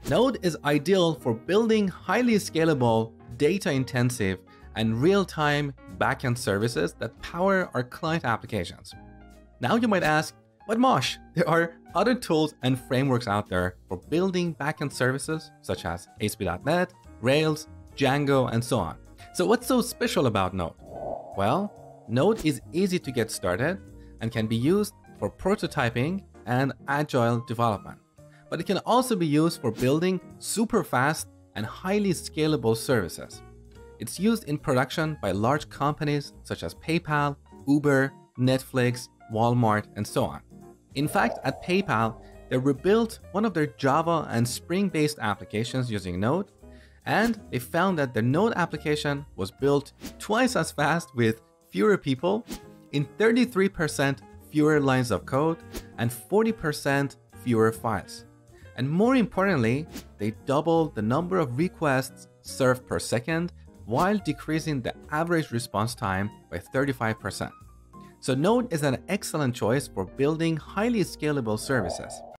Node is ideal for building highly scalable, data-intensive, and real-time backend services that power our client applications. Now you might ask, but Mosh, there are other tools and frameworks out there for building backend services such as ASP.NET, Rails, Django, and so on. So what's so special about Node? Well, Node is easy to get started and can be used for prototyping and agile development. But it can also be used for building super fast and highly scalable services. It's used in production by large companies such as PayPal, Uber, Netflix, Walmart, and so on. In fact, at PayPal, they rebuilt one of their Java and Spring-based applications using Node, and they found that the Node application was built twice as fast with fewer people, in 33% fewer lines of code, and 40% fewer files. And more importantly, they doubled the number of requests served per second while decreasing the average response time by 35%. So Node is an excellent choice for building highly scalable services.